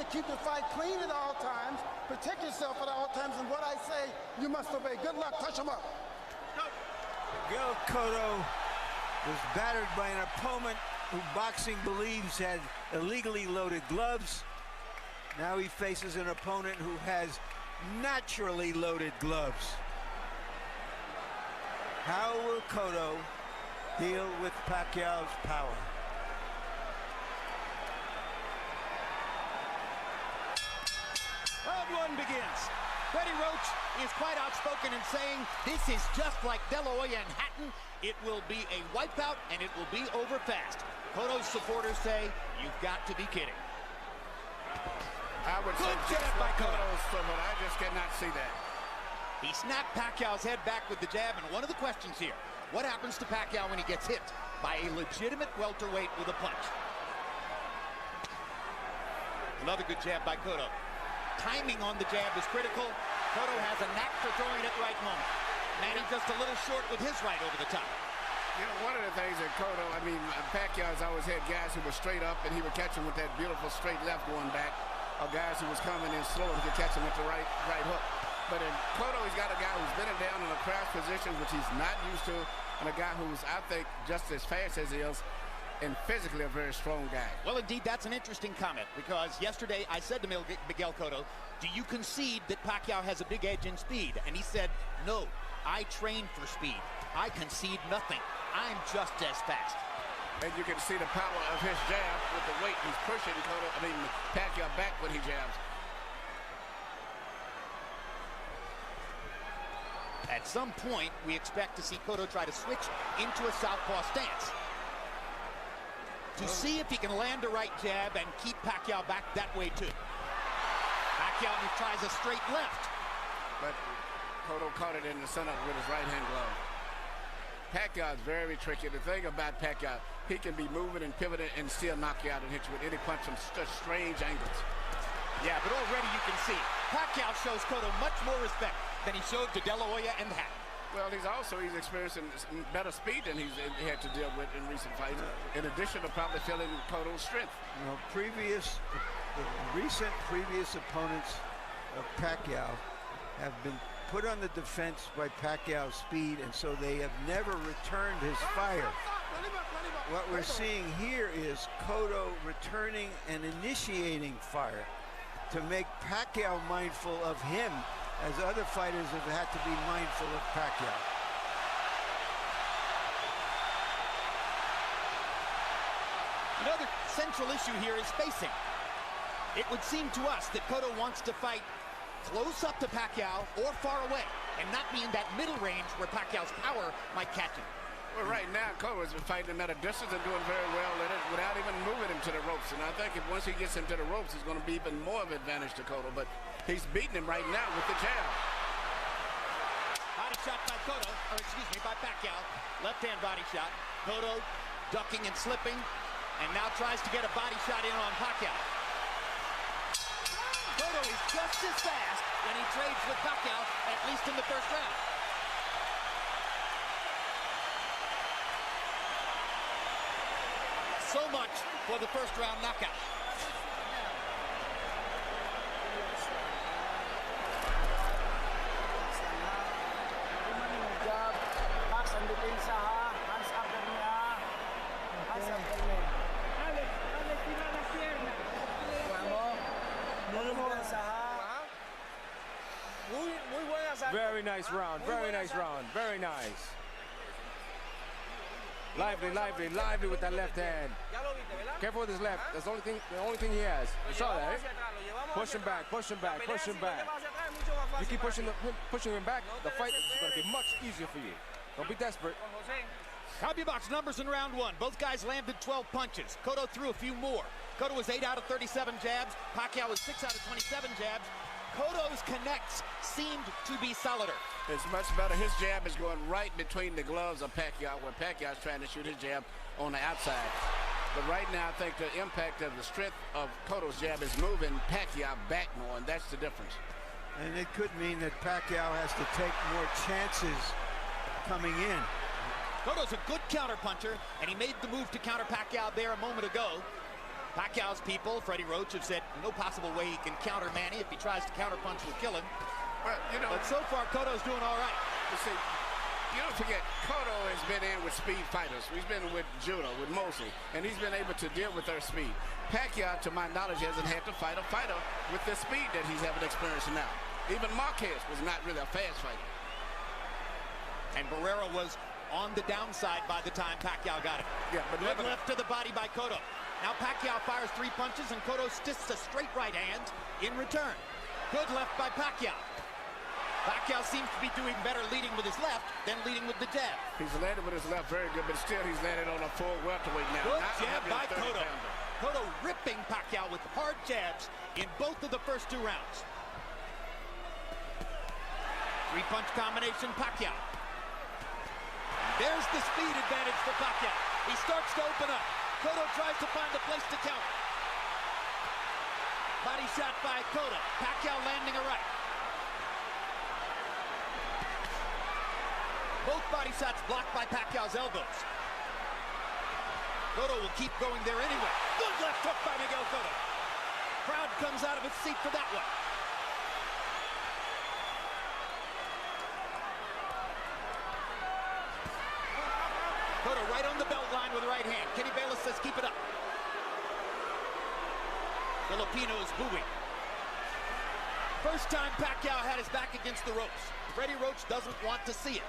to keep the fight clean at all times, protect yourself at all times, and what I say, you must obey. Good luck. Touch him up. Miguel Cotto was battered by an opponent who boxing believes had illegally loaded gloves. Now he faces an opponent who has naturally loaded gloves. How will Cotto deal with Pacquiao's power? Round one begins. Freddie Roach is quite outspoken in saying this is just like De La Hoya and Hatton. It will be a wipeout and it will be over fast. Cotto's supporters say, you've got to be kidding. I would Good suggest jab by Cotto's foot, I just cannot see that. He snapped Pacquiao's head back with the jab, and one of the questions here, what happens to Pacquiao when he gets hit by a legitimate welterweight with a punch? Another good jab by Cotto. Timing on the jab is critical. Cotto has a knack for throwing it at the right moment. Manny just a little short with his right over the top. You know, one of the things that Cotto, Pacquiao's always had guys who were straight up, and he would catch him with that beautiful straight left going back, or guys who was coming in slow, he could catch him with the right hook. But in Cotto, he's got a guy who's been down in a crouch position, which he's not used to, and a guy who's, I think, just as fast as he is, and physically a very strong guy. Well, indeed, that's an interesting comment, because yesterday I said to Miguel Cotto, do you concede that Pacquiao has a big edge in speed? And he said, no, I train for speed. I concede nothing. I'm just as fast. And you can see the power of his jab with the weight. He's pushing Pacquiao back when he jabs. At some point, we expect to see Cotto try to switch into a southpaw stance to see if he can land a right jab and keep Pacquiao back that way too. Pacquiao tries a straight left. But Cotto caught it in the center with his right-hand glove. Pacquiao is very tricky. The thing about Pacquiao, he can be moving and pivoting and still knock you out and hit you with any punch from such strange angles. Yeah, but already you can see Pacquiao shows Cotto much more respect than he showed to De La Hoya and Hatton. Well, he's experiencing better speed than he had to deal with in recent fights, in addition to probably feeling Cotto's strength. You know, recent previous opponents of Pacquiao have been put on the defense by Pacquiao's speed, and so they have never returned his fire. What we're seeing here is Cotto returning and initiating fire to make Pacquiao mindful of him, as other fighters have had to be mindful of Pacquiao. Another central issue here is spacing. It would seem to us that Cotto wants to fight close up to Pacquiao or far away, and not be in that middle range where Pacquiao's power might catch him. Well, right now, Cotto has been fighting him at a distance and doing very well at it without even moving him to the ropes. And I think if once he gets him to the ropes, it's going to be even more of an advantage to Cotto. But he's beating him right now with the jab. Body shot by Cotto, or excuse me, by Pacquiao. Left-hand body shot. Cotto ducking and slipping, and now tries to get a body shot in on Pacquiao. Cotto is just as fast when he trades with Pacquiao, at least in the first round. So much for the first round knockout. Very nice round, very nice round, very nice. Lively, lively, lively with that left hand. Careful with his left. That's the only thing he has. You saw that, eh? Push him back, push him back, push him back. You keep pushing him back, the fight is going to be much easier for you. Don't be desperate. CompuBox numbers in round one. Both guys landed 12 punches. Cotto threw a few more. Cotto was 8 out of 37 jabs. Pacquiao was 6 out of 27 jabs. Cotto's connects seemed to be solider. It's much better. His jab is going right between the gloves of Pacquiao, where Pacquiao's trying to shoot his jab on the outside. But right now, I think the impact of the strength of Cotto's jab is moving Pacquiao back more, and that's the difference. And it could mean that Pacquiao has to take more chances coming in. Cotto's a good counterpuncher, and he made the move to counter Pacquiao there a moment ago. Pacquiao's people, Freddie Roach, have said no possible way he can counter Manny. If he tries to counterpunch, will kill him. Well, you know, but so far, Cotto's doing all right. You see, you don't forget, Cotto has been in with speed fighters. He's been with judo, with Mosley, and he's been able to deal with their speed. Pacquiao, to my knowledge, hasn't had to fight a fighter with the speed that he's having experience now. Even Marquez was not really a fast fighter. And Barrera was on the downside by the time Pacquiao got it. Yeah, but good left to the body by Cotto. Now Pacquiao fires 3 punches, and Cotto sticks a straight right hand in return. Good left by Pacquiao. Pacquiao seems to be doing better leading with his left than leading with the jab. He's landed with his left very good, but still he's landed on a full welterweight now. Good jab by Cotto. Cotto ripping Pacquiao with hard jabs in both of the first 2 rounds. 3-punch combination, Pacquiao. There's the speed advantage for Pacquiao. He starts to open up. Cotto tries to find a place to counter. Body shot by Cotto. Pacquiao landing a right. Both body shots blocked by Pacquiao's elbows. Cotto will keep going there anyway. Good left hook by Miguel Cotto. Crowd comes out of its seat for that one. Cotto right on the belt line with the right hand. Kenny Bayless says keep it up. Filipinos booing. First time Pacquiao had his back against the ropes. Freddie Roach doesn't want to see it.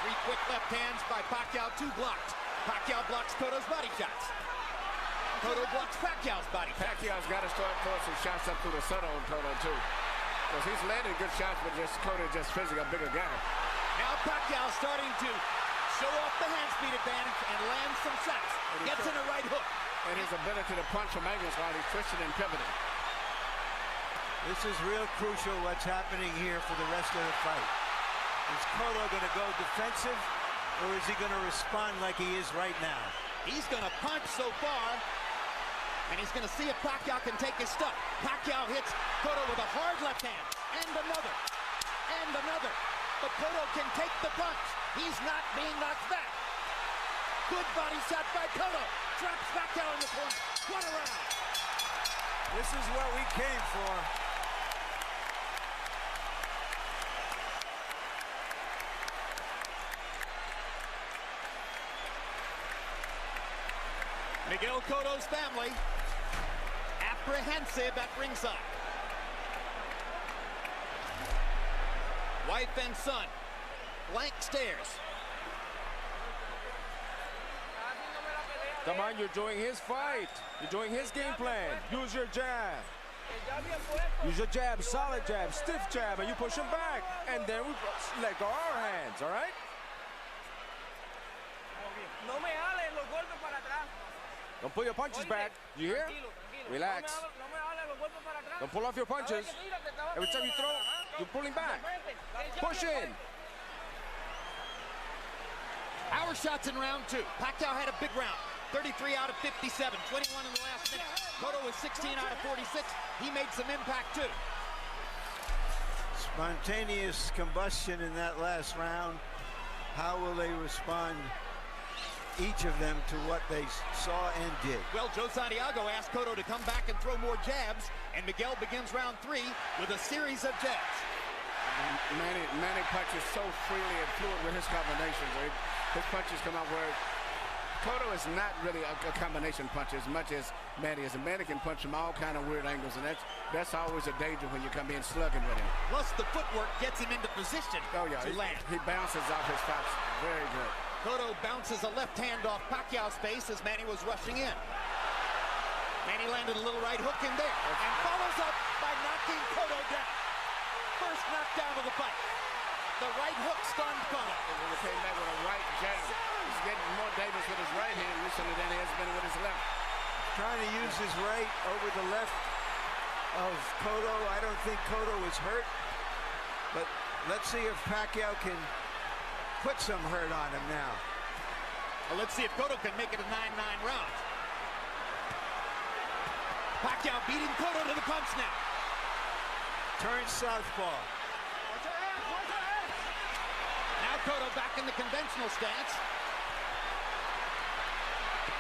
3 quick left hands by Pacquiao, 2 blocked. Pacquiao blocks Cotto's body shots. Cotto blocks Pacquiao's body shots. Pacquiao's got to start throwing some shots up through the center on Cotto too. Because he's landing good shots, but Cotto just physically a bigger guy. Now Pacquiao starting to show off the hand speed advantage and land some shots. Gets in a right hook. And his ability to punch from angles while he's twisting and pivoting. This is real crucial what's happening here for the rest of the fight. Is Cotto going to go defensive, or is he going to respond like he is right now? He's going to punch so far, and he's going to see if Pacquiao can take his stuff. Pacquiao hits Cotto with a hard left hand, and another, and another. But Cotto can take the punch. He's not being knocked back. Good body shot by Cotto. Traps Pacquiao in the corner. What a round. This is what we came for. Miguel Cotto's family apprehensive at ringside. Wife and son, blank stares. Come on, you're doing his fight. You're doing his game plan. Use your jab. Use your jab, solid jab, stiff jab, and you push him back. And then we let go our hands, all right? Don't pull your punches back. You hear? Relax. Don't pull off your punches. Every time you throw, you're pulling back. Push in. Our shots in round 2. Pacquiao had a big round. 33 out of 57, 21 in the last minute. Cotto was 16 out of 46. He made some impact too. Spontaneous combustion in that last round. How will they respond, each of them, to what they saw and did? Well, Joe Santiago asked Cotto to come back and throw more jabs, and Miguel begins round 3 with a series of jabs. Manny punches so freely and fluid with his combinations. His punches come out where Cotto is not really a combination puncher as much as Manny is. And Manny can punch from all kind of weird angles, and that's always a danger when you come in slugging with him. Plus, the footwork gets him into position to land. He bounces off his spots. Very good. Cotto bounces a left hand off Pacquiao's face as Manny was rushing in. Manny landed a little right hook in there and follows up by knocking Cotto down. First knockdown of the fight. The right hook stunned Cotto. And he came back with a right jab. He's getting more dangerous with his right hand recently than he has been with his left. Trying to use his right over the left of Cotto. I don't think Cotto is hurt, but let's see if Pacquiao can put some hurt on him now. Well, let's see if Cotto can make it a 9-9 round. Pacquiao beating Cotto to the punch now. Turn southpaw. Now Cotto back in the conventional stance.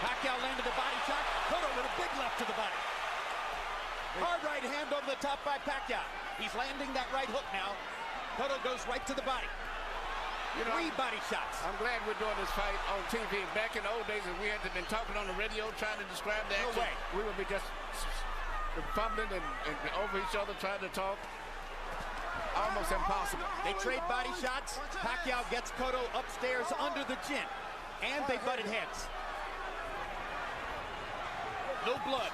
Pacquiao landed a body shot. Cotto with a big left to the body. Hard right hand over the top by Pacquiao. He's landing that right hook now. Cotto goes right to the body. You know, 3 body shots. I'm glad we're doing this fight on TV. Back in the old days, if we had been talking on the radio trying to describe the action, way. we would be just fumbling and over each other trying to talk. Almost impossible. They trade body shots. Pacquiao gets Cotto upstairs under the chin. And they butted heads. No blood.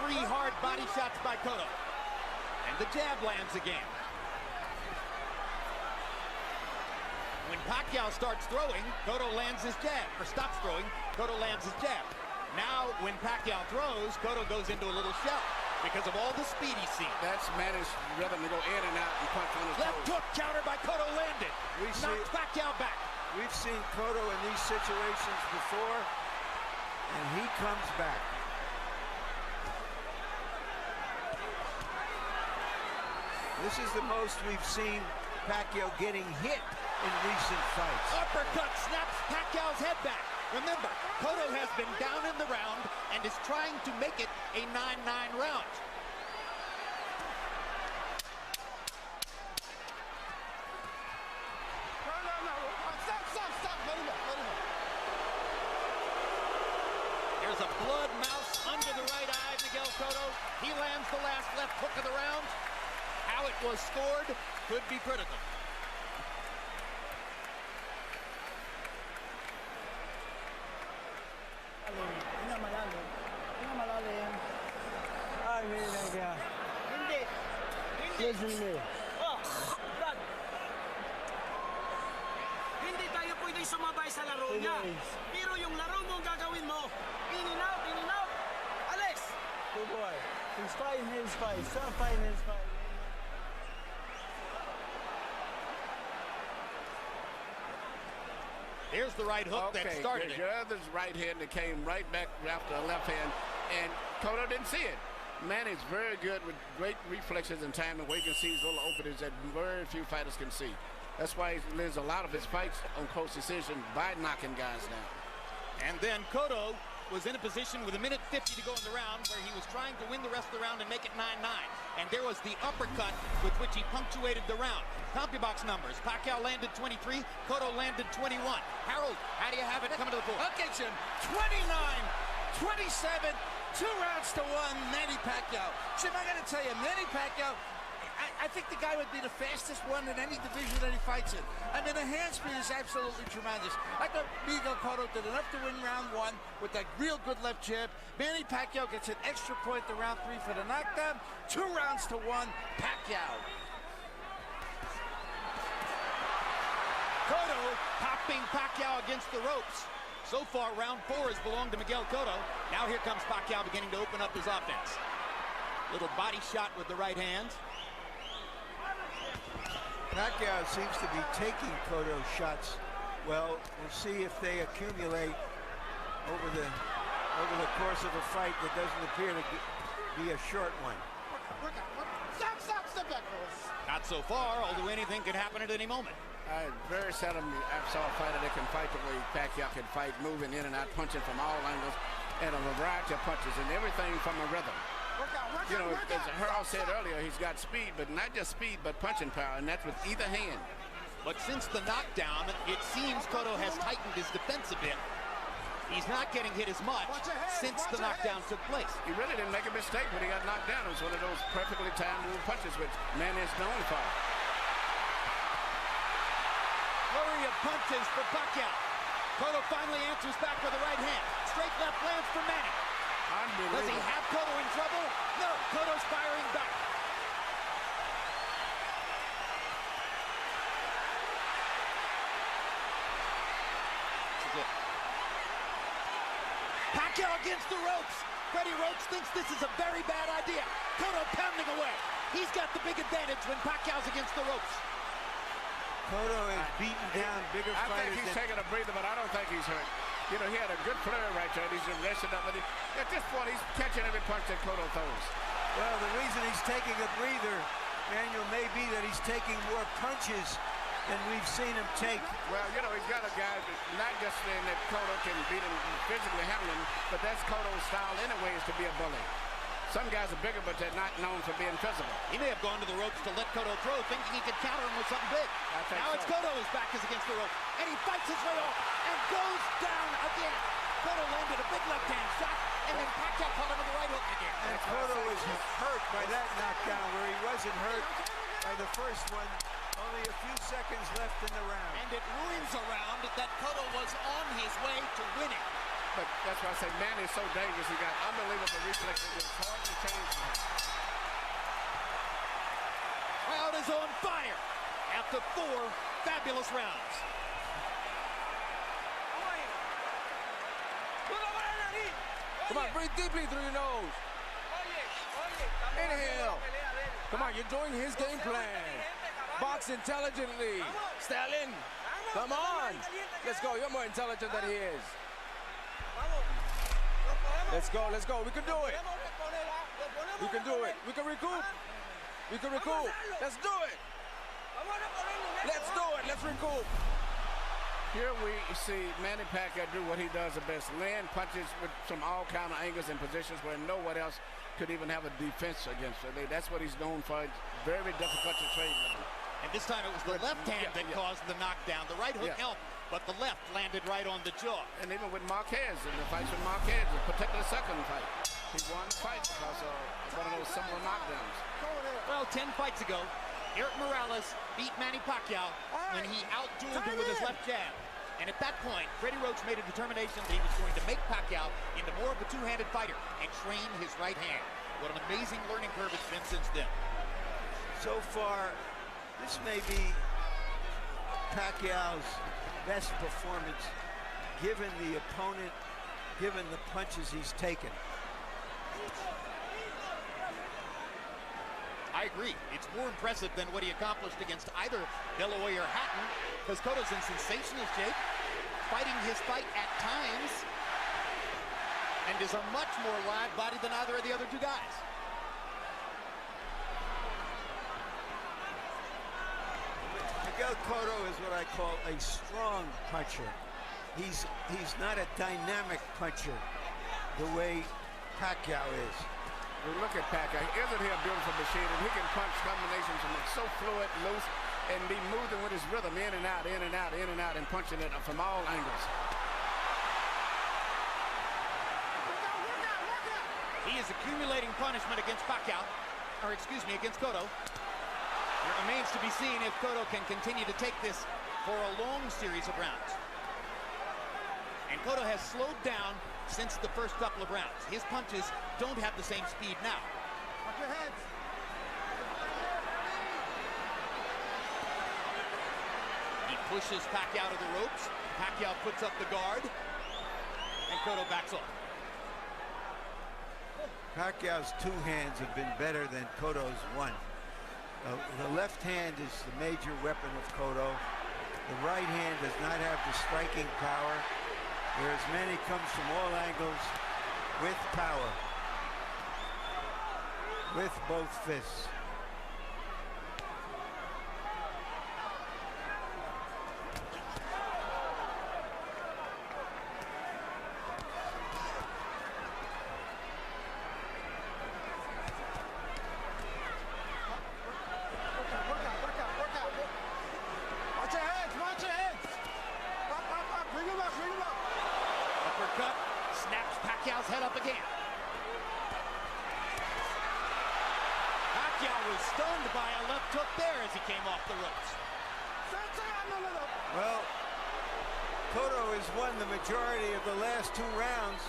3 hard body shots by Cotto. And the jab lands again. When Pacquiao starts throwing, Cotto lands his jab. Or stops throwing, Cotto lands his jab. Now, when Pacquiao throws, Cotto goes into a little shell because of all the speed he's seen. That's Manny's rhythm to go in and out and punch on his Left toes. hook counter by Cotto landed. Knocked Pacquiao back. We've seen Cotto in these situations before, and he comes back. This is the most we've seen Pacquiao getting hit in recent fights. Uppercut snaps Pacquiao's head back. Remember, Cotto has been down in the round and is trying to make it a 9-9 round. Stop. Let him go. There's a blood mouse under the right eye, Miguel Cotto. He lands the last left hook of the round. How it was scored could be critical. Listen to me. Oh, Brad. Hindi tayo pwede sumabay sa laro niya. Pero yung laro mong gagawin mo, in and out, alis! Good boy. He's fighting his fight. Stop fighting his fight. Here's the right hook that started it. Your other's right hand that came right back after a left hand, and Cotto didn't see it. Manny's very good with great reflexes and timing where he can see these little openings that very few fighters can see. That's why he wins a lot of his fights on close decision by knocking guys down. And then Cotto was in a position with 1:50 to go in the round where he was trying to win the rest of the round and make it 9-9. And there was the uppercut with which he punctuated the round. CompuBox numbers. Pacquiao landed 23, Cotto landed 21. Harold, how do you have it coming to the floor? Look at you, 29-27, 2 rounds to 1, Manny Pacquiao. Jim, I gotta tell you, Manny Pacquiao, I think the guy would be the fastest one in any division that he fights in. I mean, the hand speed is absolutely tremendous. I thought Miguel Cotto did enough to win round 1 with that real good left jab. Manny Pacquiao gets an extra point to round 3 for the knockdown. 2 rounds to 1, Pacquiao. Cotto popping Pacquiao against the ropes. So far, round 4 has belonged to Miguel Cotto. Now here comes Pacquiao beginning to open up his offense. Little body shot with the right hand. Pacquiao seems to be taking Cotto shots. Well, we'll see if they accumulate over the course of a fight that doesn't appear to be a short one. Step back, fellas. Not so far, although anything could happen at any moment. Very seldom I saw a fighter that can fight the way Pacquiao can fight, moving in and out, punching from all angles, and a variety of punches, and everything from a rhythm. You know, as Harold said earlier, he's got speed, but not just speed, but punching power, and that's with either hand. But since the knockdown, it seems Cotto has tightened his defense a bit. He's not getting hit as much since the knockdown took place. He really didn't make a mistake when he got knocked down. It was one of those perfectly timed little punches, which Manny is known for. Flurry of punches for Pacquiao. Cotto finally answers back with the right hand. Straight left lands for Manny. Does he have Cotto in trouble? No, Cotto's firing back. This is it. Pacquiao against the ropes. Freddie Roach thinks this is a very bad idea. Cotto pounding away. He's got the big advantage when Pacquiao's against the ropes. Cotto has beaten down bigger fighters. I think he's taking a breather, but I don't think he's hurt. You know, he had a good flurry right there. He's rested up. But at this point, he's catching every punch that Cotto throws. Well, the reason he's taking a breather, Manuel, may be that he's taking more punches and we've seen him take. Well, you know, he's got a guy that not just saying that Cotto can beat him physically handling, but that's Cotto's style anyway, is to be a bully. Some guys are bigger, but they're not known for being physical. He may have gone to the ropes to let Cotto throw, thinking he could counter him with something big. Now it's Cotto whose back is against the rope, and he fights his way off and goes down again. Cotto landed a big left-hand shot, and then Pacquiao caught him with the right hook again. And Cotto was hurt by that knockdown, where he wasn't hurt by the first one. Only a few seconds left in the round. And it ruins a round that Cotto was on his way to winning. But that's why I say Manny is so dangerous. He got unbelievable reflexes. It's hard to change him. Crowd is on fire after 4 fabulous rounds. Come on, breathe deeply through your nose. Inhale. Come on, you're doing his game plan. Box intelligently. Stalin, come on. Let's go. You're more intelligent than he is. Let's go, let's go. We can do it. We can do it. We can recoup. We can recoup. Let's do it. Let's do it. Let's recoup. Here we see Manny Pacquiao do what he does the best. Land punches with some all kind of angles and positions where no one else could even have a defense against it. That's what he's known for. It's very difficult to trade with him. And this time it was the left hand that caused the knockdown. The right hook helped, but the left landed right on the jaw. And even with Marquez, in the fights with Marquez, the particular second fight, he won the fight because of one of those similar knockdowns. Well, 10 fights ago, Eric Morales beat Manny Pacquiao when he outdueled him with his left jab. And at that point, Freddie Roach made a determination that he was going to make Pacquiao into more of a two-handed fighter and train his right hand. What an amazing learning curve it's been since then. So far, this may be Pacquiao's best performance, given the opponent, given the punches he's taken. I agree. It's more impressive than what he accomplished against either De La Hoya or Hatton, because Cotto's in sensational shape, fighting his fight at times, and is a much more live body than either of the other two guys. Miguel Cotto is what I call a strong puncher. He's not a dynamic puncher the way Pacquiao is. We look at Pacquiao. Isn't he a beautiful machine? And he can punch combinations from so fluid, loose, and be moving with his rhythm in and out, in and out, in and out, and punching it from all angles. He is accumulating punishment against Pacquiao, or excuse me, against Cotto. It remains to be seen if Cotto can continue to take this for a long series of rounds. And Cotto has slowed down since the first couple of rounds. His punches don't have the same speed now. Watch your heads. He pushes Pacquiao to the ropes. Pacquiao puts up the guard, and Cotto backs off. Pacquiao's two hands have been better than Cotto's one. The left hand is the major weapon of Cotto. The right hand does not have the striking power, whereas Manny comes from all angles with power, with both fists. Uppercut, snaps Pacquiao's head up again. Pacquiao was stunned by a left hook there as he came off the ropes. Well, Cotto has won the majority of the last two rounds,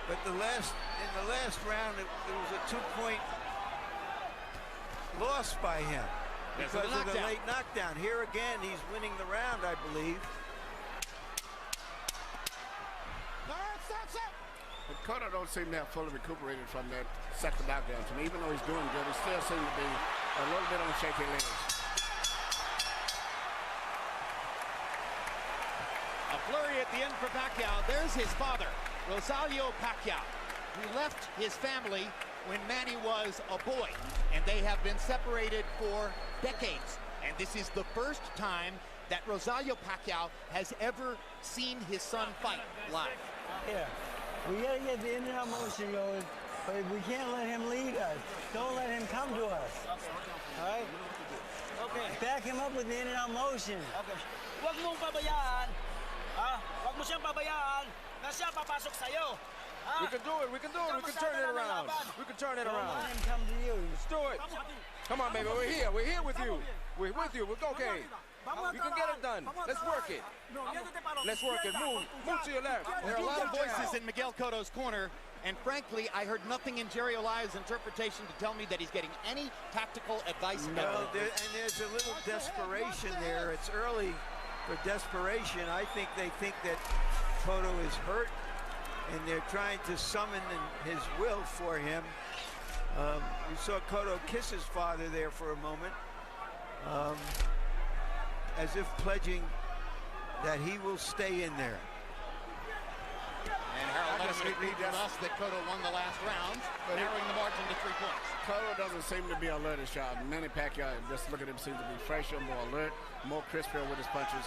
but in the last round, it was a 2-point loss by him because of the late knockdown. Here again, he's winning the round, I believe. But Cotto don't seem to have fully recuperated from that second knockdown to me. Even though he's doing good, he still seems to be a little bit on shaky legs. A flurry at the end for Pacquiao. There's his father, Rosalio Pacquiao, who left his family when Manny was a boy, and they have been separated for decades. And this is the first time that Rosalio Pacquiao has ever seen his son fight live. Yeah, we gotta get the in and out motion going, but we can't let him lead us. Don't let him come to us. All right? Okay. Back him up with the in and out motion. Okay. Huwag mong pabayaan. Ha? Huwag mo siyang pabayaan na siya papasok sa'yo. Ha? We can do it, we can do it, we can turn it around. We can turn it Don't around. let him come to you. Let's do it. Come on, baby, we're here with you. We're with you, we're okay. You can get it done. Let's work it. Let's work it. Move to your left. There are a lot of voices in Miguel Cotto's corner, and frankly, I heard nothing in Jerry Olaya's interpretation to tell me that he's getting any tactical advice. No, and there's a little desperation there. It's early for desperation. I think they think that Cotto is hurt, and they're trying to summon his will for him. We saw Cotto kiss his father there for a moment, as if pledging that he will stay in there. And Harold let us agree with us that Cotto won the last round, narrowing the margin to 3 points. Cotto doesn't seem to be alert as sharp. Manny Pacquiao, just look at him, seems to be fresher, more alert, more crispier with his punches.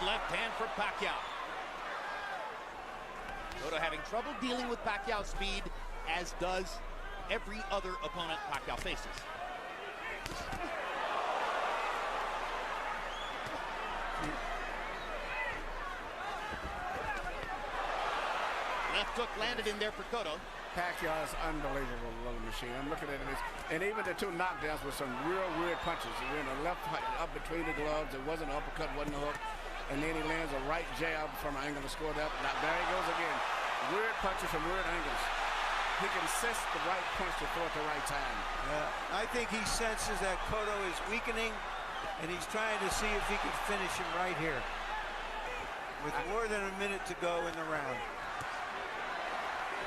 Left hand for Pacquiao. Cotto having trouble dealing with Pacquiao's speed, as does every other opponent Pacquiao faces. Left hook landed in there for Cotto. Pacquiao is unbelievable little machine. I'm looking at him, and even the 2 knockdowns with some real weird punches. He went a left up between the gloves. It wasn't an uppercut, wasn't a hook. And then he lands a right jab from an angle to score that. Now, there he goes again. Weird punches from weird angles. He can sense the right punch to throw at the right time. I think he senses that Cotto is weakening, and he's trying to see if he can finish him right here with more than a minute to go in the round.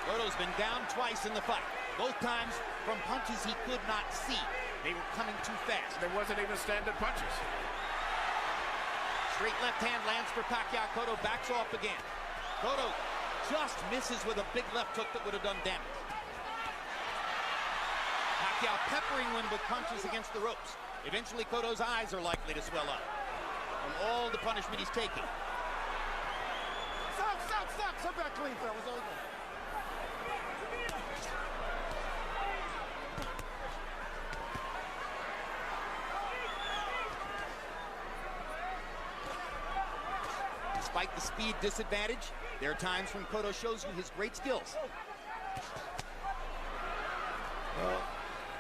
Cotto's been down twice in the fight, both times from punches he could not see. They were coming too fast. There wasn't even standard punches. Straight left hand lands for Pacquiao. Cotto backs off again. Cotto just misses with a big left hook that would have done damage. Pacquiao peppering him with punches against the ropes. Eventually, Cotto's eyes are likely to swell up from all the punishment he's taking. Stop. Sit back clean, fellas. Over. Despite the speed disadvantage, there are times when Cotto shows you his great skills.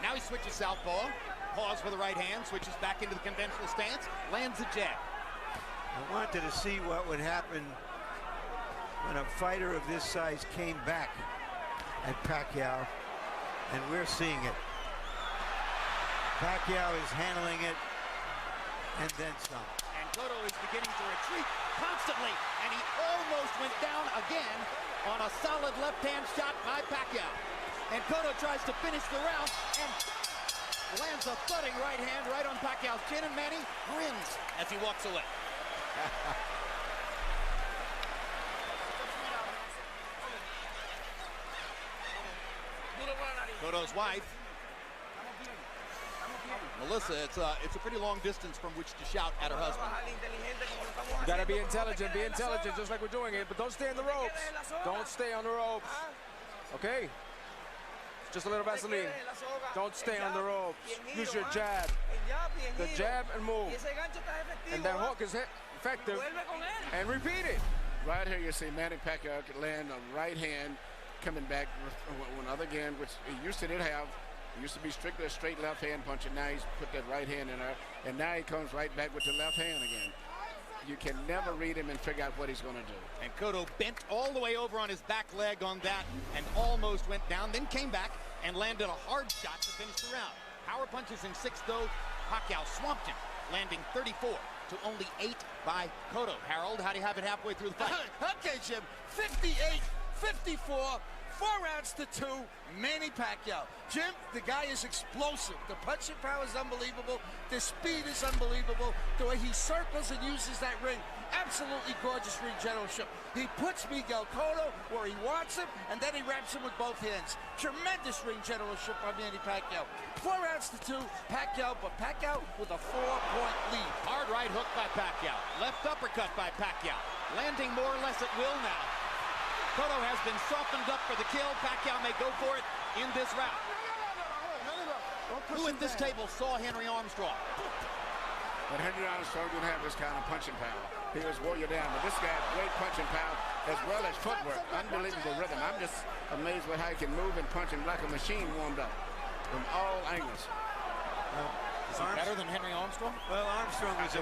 Now he switches southpaw, pause for the right hand, switches back into the conventional stance, lands a jab. I wanted to see what would happen when a fighter of this size came back at Pacquiao, and we're seeing it. Pacquiao is handling it, and then some. And Cotto is beginning to retreat constantly, and he almost went down again on a solid left-hand shot by Pacquiao. And Cotto tries to finish the round and lands a thudding right hand right on Pacquiao's chin, and Manny grins as he walks away. Cotto's wife, Melissa, it's a pretty long distance from which to shout at her husband. You gotta be intelligent, just like we're doing it, but don't stay on the ropes. Don't stay on the ropes. Okay? Just a little Vaseline. Don't stay on the ropes. Use your jab. The jab and move. And that hook is effective. And repeat it. Right here you see Manny Pacquiao could land a right hand coming back with another again, which he used to did have. It used to be strictly a straight left hand punch, and now he's put that right hand in there, and now he comes right back with the left hand again. You can never read him and figure out what he's going to do. And Cotto bent all the way over on his back leg on that and almost went down, then came back and landed a hard shot to finish the round. Power punches in 6, though. Pacquiao swamped him, landing 34 to only 8 by Cotto. Harold, how do you have it halfway through the fight? Okay, Jim. 58, 54, 4-2, Manny Pacquiao. Jim, the guy is explosive. The punching power is unbelievable. The speed is unbelievable. The way he circles and uses that ring, absolutely gorgeous ring generalship. He puts Miguel Cotto where he wants him, and then he wraps him with both hands. Tremendous ring generalship by Manny Pacquiao. 4-2, Pacquiao, but Pacquiao with a 4-point lead. Hard right hook by Pacquiao. Left uppercut by Pacquiao. Landing more or less at will now. Cotto has been softened up for the kill. Pacquiao may go for it in this round. Who at this table saw Henry Armstrong? But Henry Armstrong didn't have this kind of punching power. He was wore you down, but this guy has great punching power as well as footwork. Unbelievable rhythm. I'm just amazed with how he can move and punch him like a machine warmed up from all angles. Is he better than Henry Armstrong? Well, Armstrong was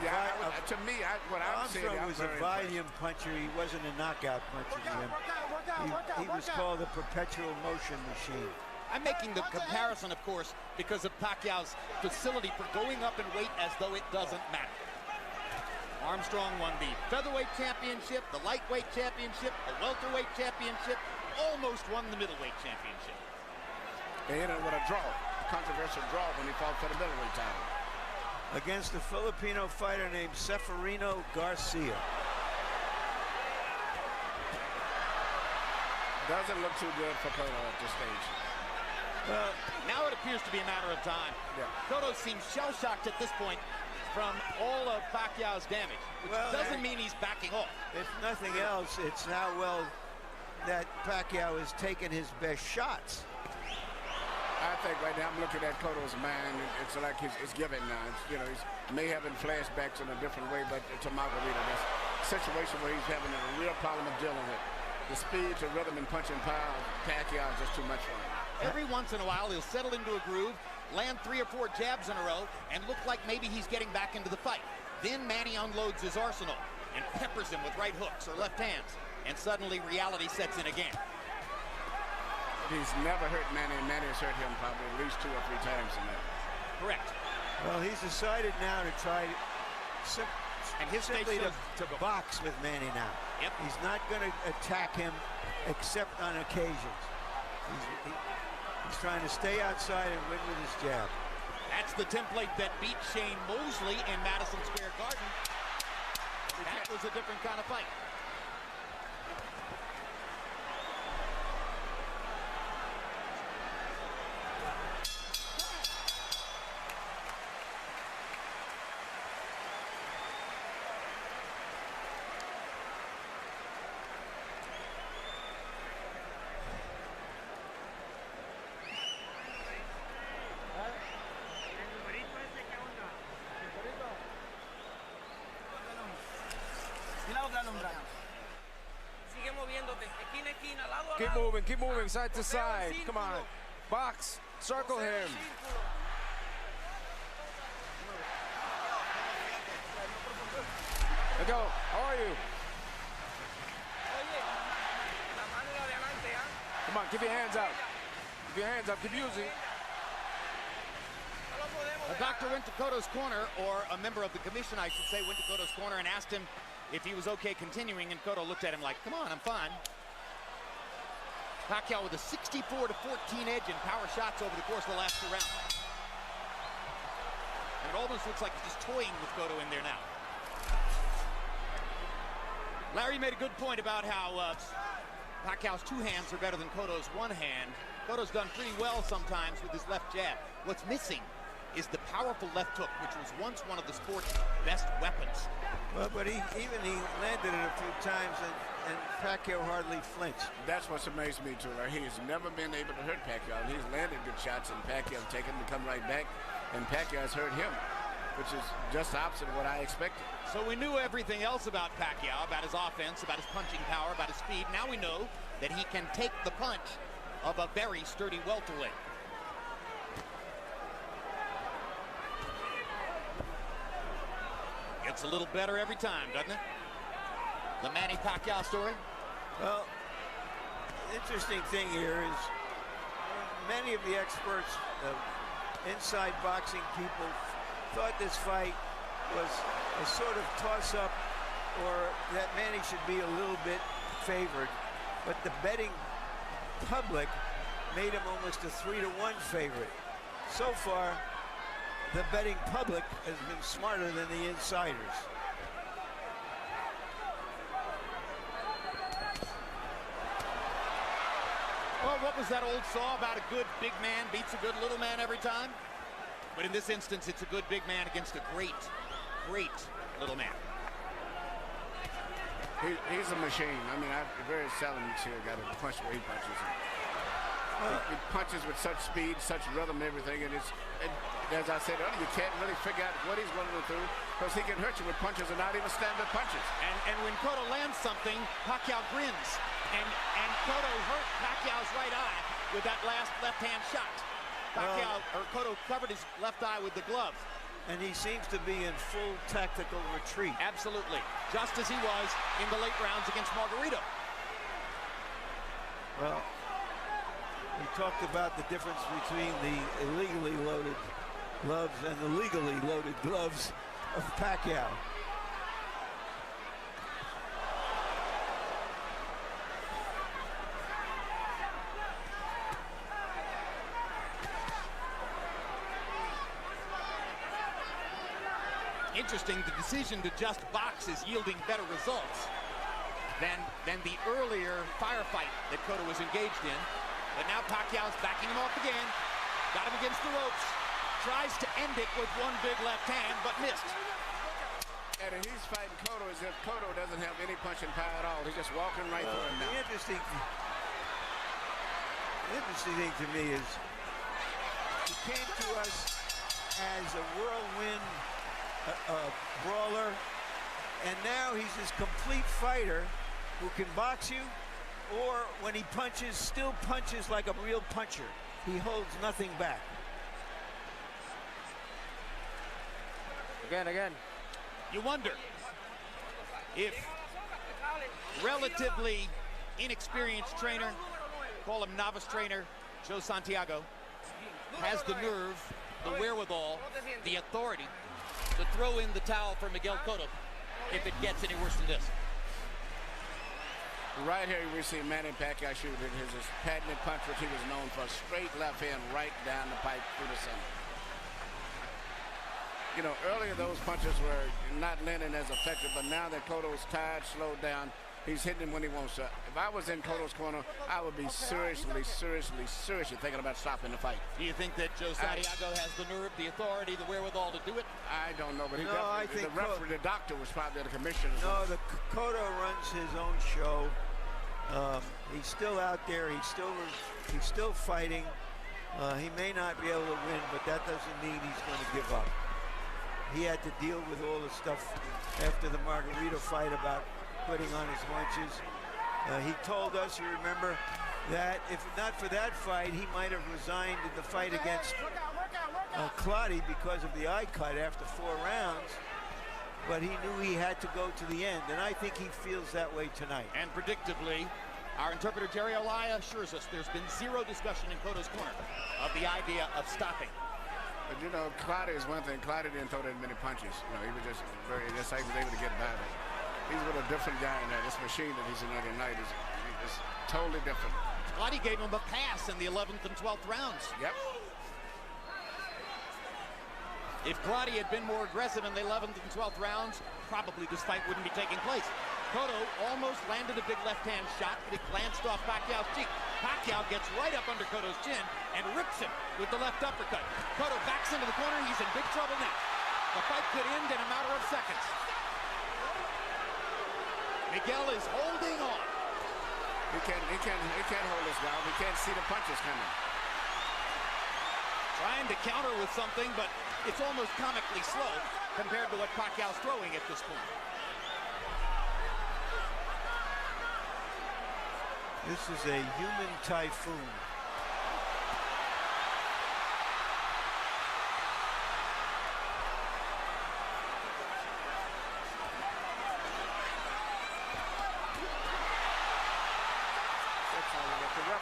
a volume puncher. He wasn't a knockout puncher. He was called a perpetual motion machine. I'm making the comparison, of course, because of Pacquiao's facility for going up in weight as though it doesn't matter. Armstrong won the featherweight championship, the lightweight championship, the welterweight championship, almost won the middleweight championship. They ended with a draw, controversial draw when he fought for the middleweight title. Against a Filipino fighter named Seferino Garcia. Doesn't look too good for Cotto at this stage. Now it appears to be a matter of time. Yeah. Cotto seems shell-shocked at this point from all of Pacquiao's damage, which doesn't mean he's backing off. If nothing else, it's how well that Pacquiao has taken his best shots. I think right now I'm looking at Cotto's mind. It's like it's giving now. You know, he's may having flashbacks in a different way, but to Margarita, this situation where he's having a real problem of dealing with. The speed to rhythm and punching power, Pacquiao is just too much for him. Every once in a while, he'll settle into a groove, land 3 or 4 jabs in a row, and look like maybe he's getting back into the fight. Then Manny unloads his arsenal and peppers him with right hooks or left hands, and suddenly reality sets in again. He's never hurt Manny, and Manny has hurt him probably at least 2 or 3 times in that. Correct. Well, he's decided now to try simply to box with Manny now. Yep. He's not going to attack him except on occasions. He's trying to stay outside and win with his jab. That's the template that beat Shane Mosley in Madison Square Garden. That was a different kind of fight. Keep moving, side to side. Come on, box, circle him. Let's go. How are you? Come on, keep your hands up. Keep your hands up. Keep using. The doctor went to Cotto's corner, or a member of the commission, I should say, went to Cotto's corner and asked him if he was okay continuing, and Cotto looked at him like, come on, I'm fine. Pacquiao with a 64-14 edge in power shots over the course of the last 2 rounds. And it almost looks like he's just toying with Cotto in there now. Larry made a good point about how Pacquiao's 2 hands are better than Cotto's 1 hand. Cotto's done pretty well sometimes with his left jab. What's missing is the powerful left hook, which was once one of the sport's best weapons. Well, but he landed it a few times, and Pacquiao hardly flinched. That's what's amazed me too. Right? He has never been able to hurt Pacquiao. He's landed good shots, and Pacquiao taken to come right back, and Pacquiao has hurt him, which is just the opposite of what I expected. So we knew everything else about Pacquiao, about his offense, about his punching power, about his speed. Now we know that he can take the punch of a very sturdy welterweight. Gets a little better every time, doesn't it? The Manny Pacquiao story? Well, the interesting thing here is many of the experts, inside boxing people, thought this fight was a sort of toss-up, or that Manny should be a little bit favored. But the betting public made him almost a 3-to-1 favorite. So far, the betting public has been smarter than the insiders. Well, what was that old saw about a good big man beats a good little man every time? But in this instance, it's a good big man against a great little man. He's a machine. I mean, I very seldom see a guy that punches where he punches. He punches with such speed, such rhythm, and everything. And as I said earlier, you can't really figure out what he's going to do because he can hurt you with punches and not even standard punches. And when Cotto lands something, Pacquiao grins. And Cotto hurt Pacquiao's right eye with that last left-hand shot. Cotto covered his left eye with the glove. And he seems to be in full tactical retreat. Absolutely. Just as he was in the late rounds against Margarito. Well, we talked about the difference between the illegally loaded gloves and the legally loaded gloves of Pacquiao. Interesting, the decision to just box is yielding better results than the earlier firefight that Cotto was engaged in. But now Pacquiao's backing him off again. Got him against the ropes. Tries to end it with one big left hand, but missed. And he's fighting Cotto as if Cotto doesn't have any punching power at all. He's just walking right through him now. The interesting thing to me is he came to us as a whirlwind brawler, and now he's this complete fighter who can box you, or when he punches, still punches like a real puncher. He holds nothing back. Again. You wonder if relatively inexperienced trainer, call him novice trainer, Joe Santiago, has the nerve, the wherewithal, the authority to throw in the towel for Miguel Cotto if it gets any worse than this. Right here we see Manny Pacquiao shoot his patented punch, which he was known for, straight left hand right down the pipe through the center. You know, earlier those punches were not landing as effective, but now that Cotto's tired, slowed down, he's hitting him when he wants to. If I was in Cotto's corner, I would be seriously thinking about stopping the fight. Do you think that Joe Santiago has the nerve, the authority, the wherewithal to do it? I don't know, but No, I think the referee, the doctor was probably the commissioner. No, Cotto runs his own show. He's still out there. He's still fighting. He may not be able to win, but that doesn't mean he's going to give up. He had to deal with all the stuff after the Margarito fight about putting on his haunches. He told us, you remember, that if not for that fight, he might have resigned in the fight against Clottey because of the eye cut after 4 rounds. But he knew he had to go to the end, and I think he feels that way tonight. And predictably, our interpreter Jerry Olaya assures us there's been zero discussion in Cotto's corner of the idea of stopping. But you know, Clottey is one thing. Clottey didn't throw that many punches. You know, he was just like he was able to get by it. He's with a different guy in there. This machine that he's in there tonight is totally different. Clottey gave him a pass in the 11th and 12th rounds. Yep. If Clottey had been more aggressive in the 11th and 12th rounds, probably this fight wouldn't be taking place. Cotto almost landed a big left-hand shot, but it glanced off Pacquiao's cheek. Pacquiao gets right up under Cotto's chin and rips him with the left uppercut. Cotto backs into the corner. He's in big trouble now. The fight could end in a matter of seconds. Miguel is holding on. He can't hold this down. He can't see the punches coming. Trying to counter with something, but it's almost comically slow compared to what Pacquiao's throwing at this point. This is a human typhoon.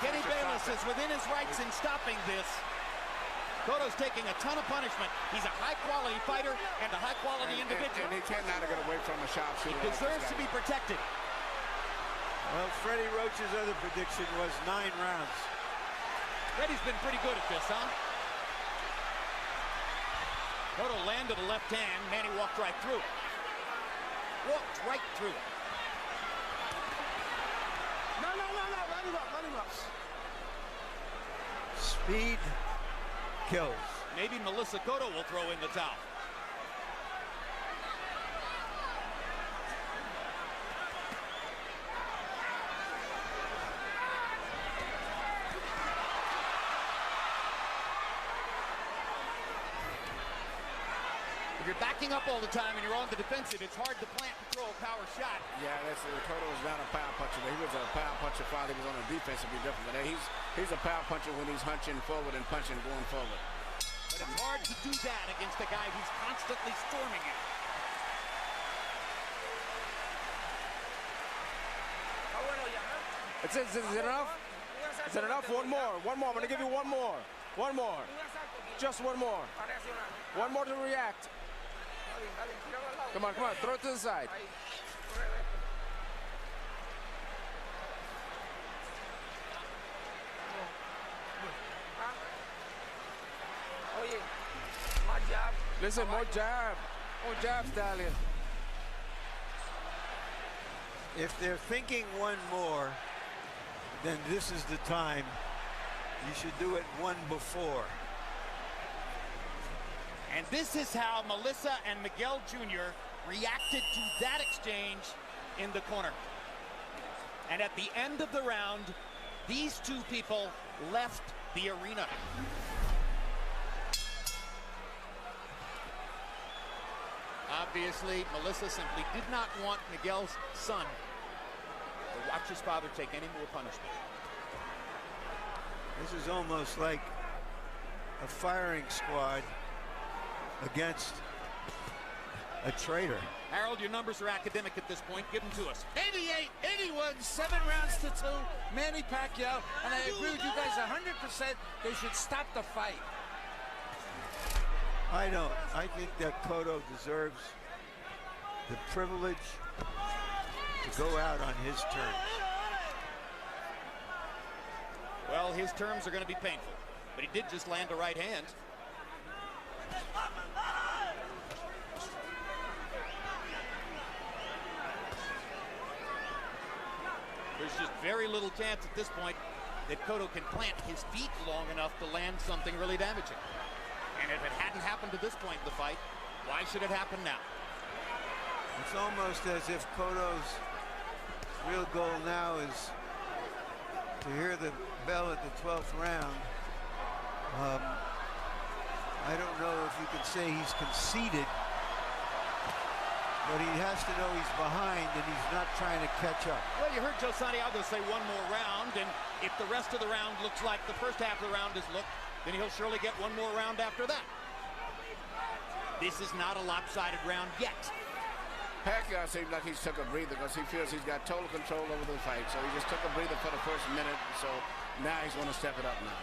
Kenny Bayless is within his rights in stopping this. Cotto's taking a ton of punishment. He's a high-quality fighter and a high-quality individual. And he cannot get away from a sharpshooter. He deserves to be protected. Well, Freddie Roach's other prediction was 9 rounds. Freddie's been pretty good at this, huh? Cotto landed a left hand. Manny walked right through it. Walked right through it. No. Let him up. Speed kills. Maybe Melissa Cotto will throw in the towel. If you're backing up all the time and you're on the defensive, it's hard to plant and throw a power shot. Yeah, Cotto was not a power puncher. He was a power puncher while he was on the defense. It'd be different. But he's a power puncher when he's hunching forward and punching going forward. But it's hard to do that against a guy who's constantly storming you. Is it enough? Is it enough? One more. I'm going to give you one more. One more. Just one more. One more to react. Come on. Throw it to the side. Listen, more jab. More jab, Stallion. If they're thinking one more, then this is the time. You should do it one before. And this is how Melissa and Miguel Jr. reacted to that exchange in the corner. And at the end of the round, these two people left the arena. Obviously, Melissa simply did not want Miguel's son to watch his father take any more punishment. This is almost like a firing squad against a traitor. Harold, your numbers are academic at this point. Give them to us. 88, 81, 7 rounds to 2. Manny Pacquiao, and I agree with you guys 100%. They should stop the fight. I don't. I think that Cotto deserves the privilege to go out on his terms. Well, his terms are going to be painful, but he did just land a right hand. There's just very little chance at this point that Cotto can plant his feet long enough to land something really damaging. And if it hadn't happened to this point in the fight, why should it happen now? It's almost as if Cotto's real goal now is to hear the bell at the 12th round. I don't know if you can say he's conceded, but he has to know he's behind and he's not trying to catch up. Well, you heard Joe Santiago say one more round, and if the rest of the round looks like the first half of the round has looked, then he'll surely get one more round after that. This is not a lopsided round yet. Pacquiao seems like he's took a breather because he feels he's got total control over the fight. So he just took a breather for the first minute. So now he's going to step it up now.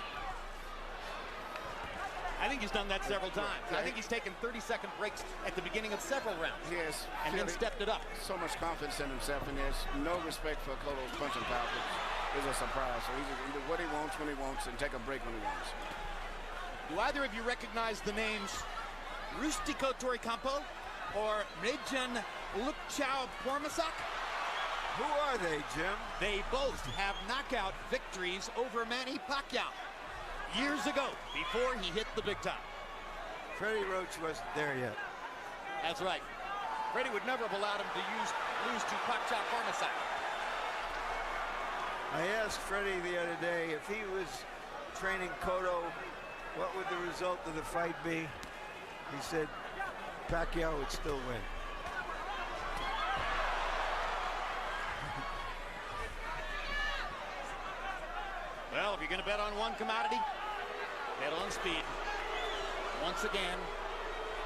I think he's done that several times. I think he's taken 30-second breaks at the beginning of several rounds. Yes. And then stepped it up. So much confidence in himself, and there's no respect for Cotto's punching power, which is a surprise. So he's do what he wants when he wants and take a break when he wants. Do either of you recognize the names Rustico Toricampo or Mejan Lukchao Pormasak? Who are they, Jim? They both have knockout victories over Manny Pacquiao years ago, before he hit the big time. Freddie Roach wasn't there yet. That's right. Freddie would never have allowed him to lose to Pacquiao Pormasak. I asked Freddie the other day if he was training Cotto, what would the result of the fight be? He said Pacquiao would still win. Well, if you're going to bet on one commodity, bet on speed. Once again,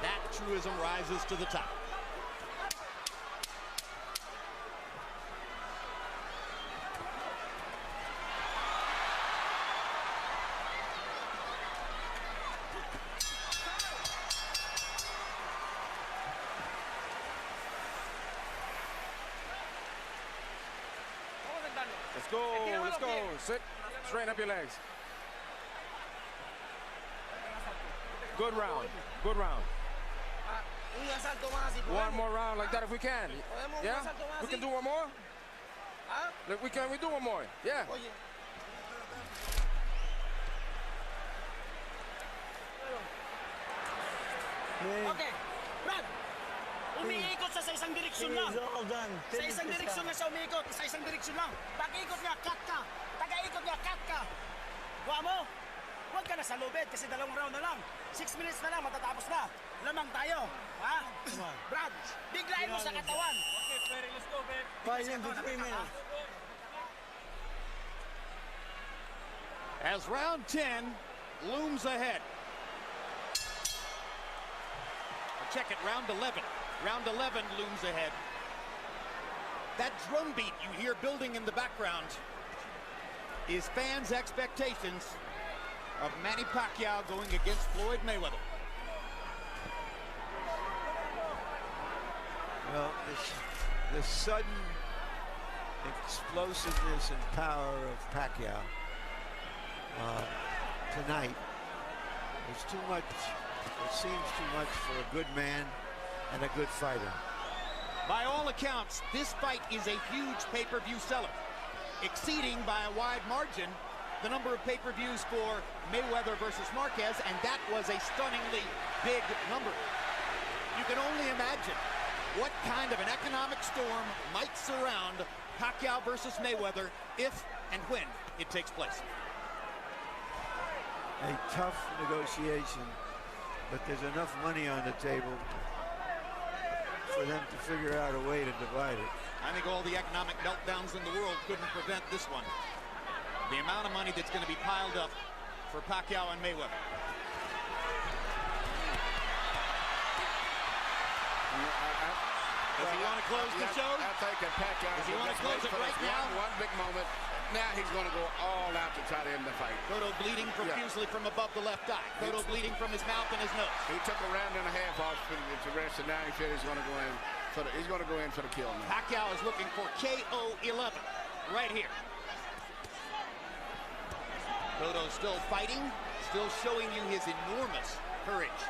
that truism rises to the top. Let's go. Let's go. Sit. Straighten up your legs. Good round. Good round. Un asalto más así. One more round like that if we can. Yeah? We can do one more? ¿Ah? Look, we do one more. Yeah. Oye. Okay, Brad. Umiikot sa isang direksyon lang. Sa isang direksyon na siya umiikot. Sa isang direksyon lang. Pag-ikot niya, cut ka. Taga-ikot niya, cut ka. Huwag mo. Huwag ka na sa lubid kasi 2 round na lang. 6 minutes na lang, matatapos na. Lamang tayo. Ha? Brad, biglain mo sa katawan. Okay, Ferry, let's go, man. 3 minutes. As round 10 looms ahead. Check it, round 11. Round 11 looms ahead. That drum beat you hear building in the background is fans' expectations of Manny Pacquiao going against Floyd Mayweather. Well, the sudden explosiveness and power of Pacquiao tonight was too much. It seems too much for a good man and a good fighter. By all accounts, this fight is a huge pay-per-view seller, exceeding by a wide margin the number of pay-per-views for Mayweather versus Marquez, and that was a stunningly big number. You can only imagine what kind of an economic storm might surround Pacquiao versus Mayweather if and when it takes place. A tough negotiation, but there's enough money on the table for them to figure out a way to divide it. I think all the economic meltdowns in the world couldn't prevent this one. The amount of money that's going to be piled up for Pacquiao and Mayweather. Does he want to close the show? I think that Pacquiao Does he want to close it right now? One big moment. Now he's going to go all out to try to end the fight. Cotto bleeding profusely from above the left eye. Cotto bleeding from his mouth and his nose. He took a round and a half off to rest, and now he said he's going to go in for the kill now. Pacquiao is looking for KO 11 right here. Cotto still fighting, still showing you his enormous courage.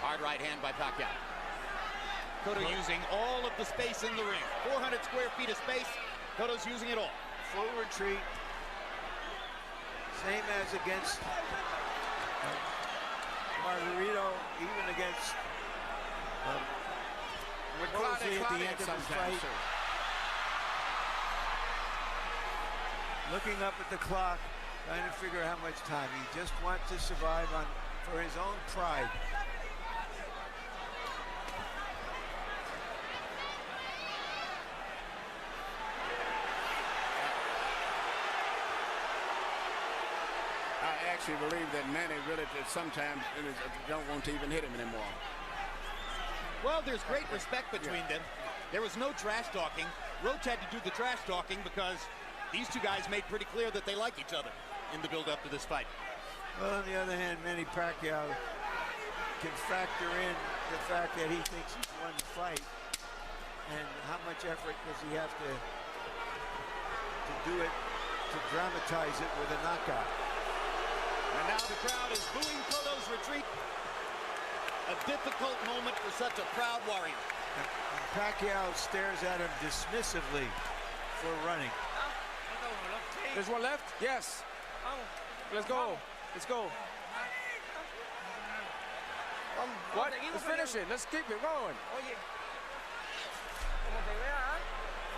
Hard right hand by Pacquiao. Cotto using all of the space in the ring. 400 square feet of space. Cotto's using it all. Full retreat. Same as against Margarito, even against Mosley at the end of his fight. Looking up at the clock, trying to figure out how much time. He just wants to survive for his own pride. I actually believe that Manny really sometimes don't want to even hit him anymore. Well, there's great respect between them. There was no trash talking. Roach had to do the trash talking because these two guys made pretty clear that they like each other in the build-up to this fight. Well, on the other hand, Manny Pacquiao can factor in the fact that he thinks he's won the fight, and how much effort does he have to do it, to dramatize it with a knockout. And now the crowd is booing Cotto's retreat. A difficult moment for such a proud warrior. And Pacquiao stares at him dismissively for running. There's one left? Yes. Let's go. Let's go. What? Let's finish it. Let's keep it going.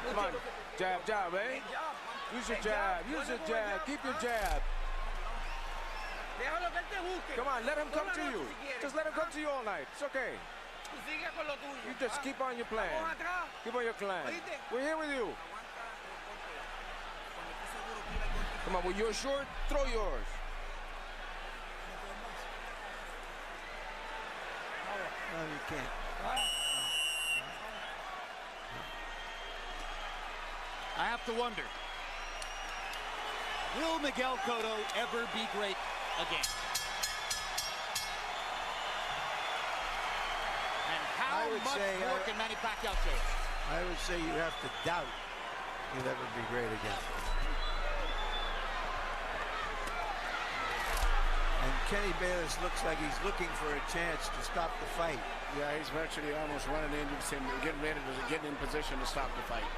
Come on. Jab, jab, eh? Use your jab. Use your jab. Keep your jab. Come on, let him come to you. Just let him come to you all night. It's okay. You just keep on your plan. Keep on your plan. We're here with you. Come on, with your short, throw yours. No, you can't. I have to wonder, will Miguel Cotto ever be great again? And how much more can Manny Pacquiao show us? I would say you have to doubt he'll ever be great again. And Kenny Bayless looks like he's looking for a chance to stop the fight. Yeah, he's virtually almost running in. You see him getting ready to get in position to stop the fight.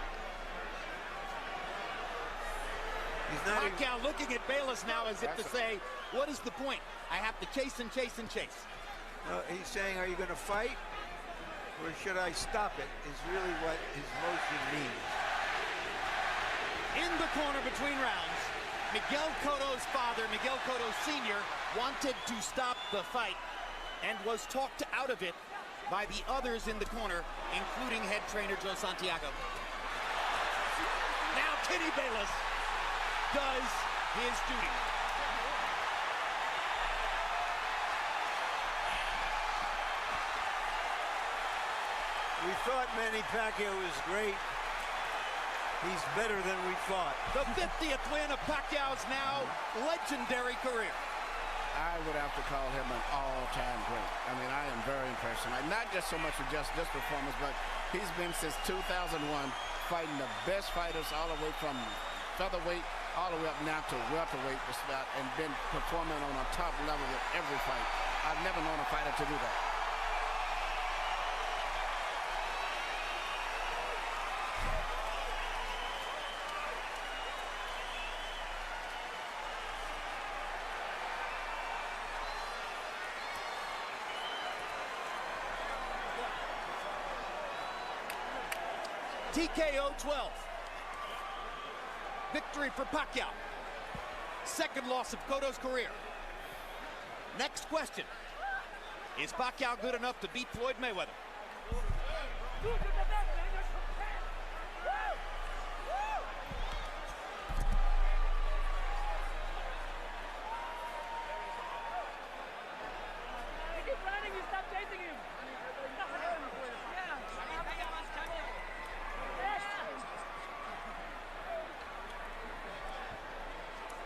He's not Pacquiao looking at Bayless now as if to say, what is the point? I have to chase and chase and chase. He's saying, are you going to fight? Or should I stop it? Is really what his motion means. In the corner between rounds, Miguel Cotto's father, Miguel Cotto Sr., wanted to stop the fight and was talked out of it by the others in the corner, including head trainer Joe Santiago. Now Kenny Bayless does his duty. We thought Manny Pacquiao was great. He's better than we thought. The 50th win of Pacquiao's now legendary career. I would have to call him an all-time great. I mean, I am very impressed. Not just so much with just this performance, but he's been since 2001 fighting the best fighters all the way from featherweight all the way up now to welterweight and been performing on a top level with every fight. I've never known a fighter to do that. TKO 12. Victory for Pacquiao. Second loss of Cotto's career. Next question. Is Pacquiao good enough to beat Floyd Mayweather?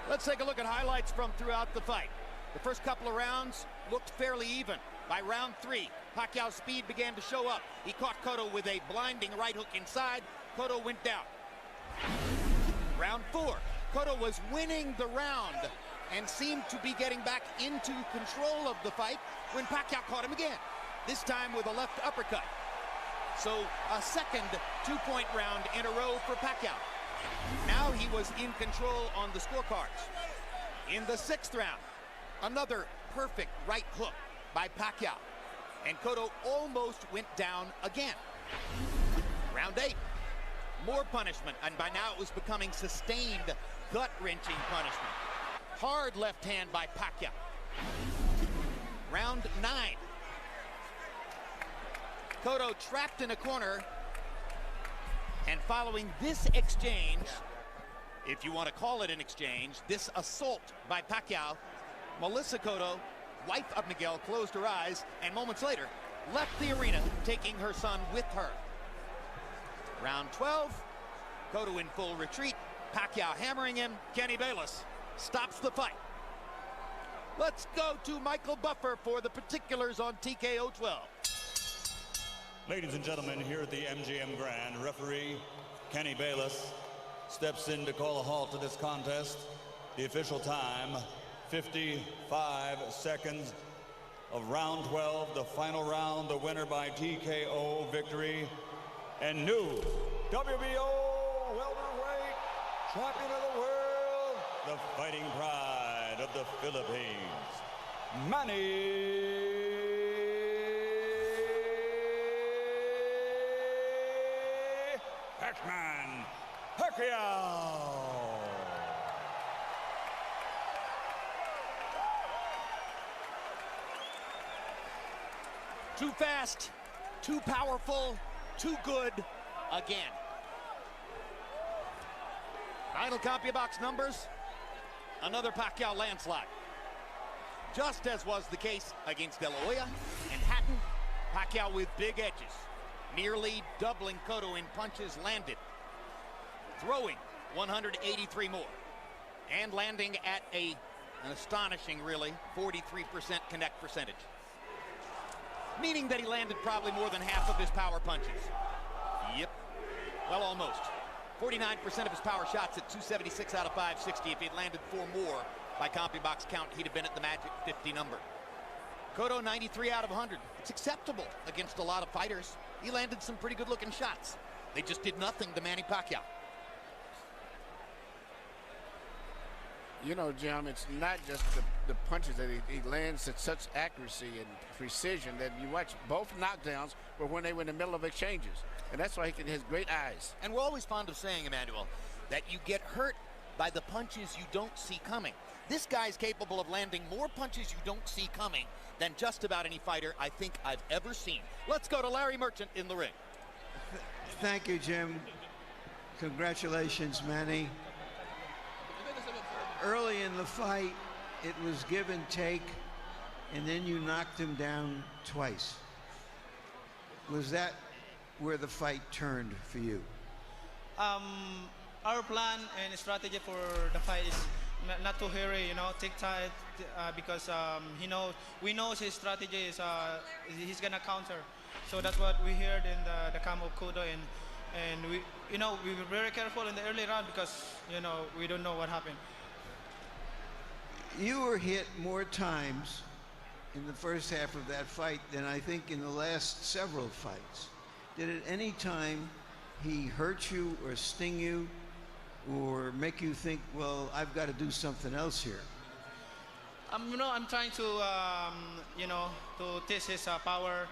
Let's take a look at highlights from throughout the fight. The first couple of rounds looked fairly even. By round 3, Pacquiao's speed began to show up. He caught Cotto with a blinding right hook inside. Cotto went down. Round 4, Cotto was winning the round and seemed to be getting back into control of the fight when Pacquiao caught him again, this time with a left uppercut. So a second two-point round in a row for Pacquiao. Now he was in control on the scorecards. In the 6th round, another perfect right hook by Pacquiao, and Cotto almost went down again. Round 8, more punishment, and by now it was becoming sustained, gut-wrenching punishment. Hard left hand by Pacquiao. Round 9. Cotto trapped in a corner, and following this exchange, if you want to call it an exchange, this assault by Pacquiao, Melissa Cotto, wife of Miguel, closed her eyes and moments later left the arena, taking her son with her. Round 12, Cotto in full retreat, Pacquiao hammering him. Kenny Bayless stops the fight. Let's go to Michael Buffer for the particulars on TKO 12. Ladies and gentlemen, here at the MGM Grand, referee Kenny Bayless steps in to call a halt to this contest. The official time, 55 seconds of round 12, the final round, the winner by TKO victory, and new WBO welterweight champion of the world, the fighting pride of the Philippines, Manny Pacquiao. Too fast, too powerful, too good again. Final CompuBox numbers, another Pacquiao landslide. Just as was the case against De La Hoya and Hatton, Pacquiao with big edges, nearly doubling Cotto in punches landed, throwing 183 more, and landing at an astonishing, really, 43% connect percentage. Meaning that he landed probably more than half of his power punches. Yep, well, almost. 49% of his power shots at 276 out of 560. If he'd landed 4 more by CompuBox count, he'd have been at the magic 50 number. Cotto, 93 out of 100. It's acceptable against a lot of fighters. He landed some pretty good-looking shots. They just did nothing to Manny Pacquiao. You know, Jim, it's not just the punches that he lands at such accuracy and precision that you watch both knockdowns were when they were in the middle of exchanges. And that's why he has great eyes. And we're always fond of saying, Emmanuel, that you get hurt by the punches you don't see coming. This guy's capable of landing more punches you don't see coming than just about any fighter I think I've ever seen. Let's go to Larry Merchant in the ring. Thank you, Jim. Congratulations, Manny. Early in the fight, it was give and take, and then you knocked him down twice. Was that where the fight turned for you? Our plan and strategy for the fight is not to hurry, you know, take time, because we know his strategy is he's gonna counter. So that's what we heard in the camp of Cotto, and we were very careful in the early round because we don't know what happened. You were hit more times in the first half of that fight than I think in the last several fights. Did at any time he hurt you or sting you or make you think, well, I've got to do something else here? I'm trying to, to test his power.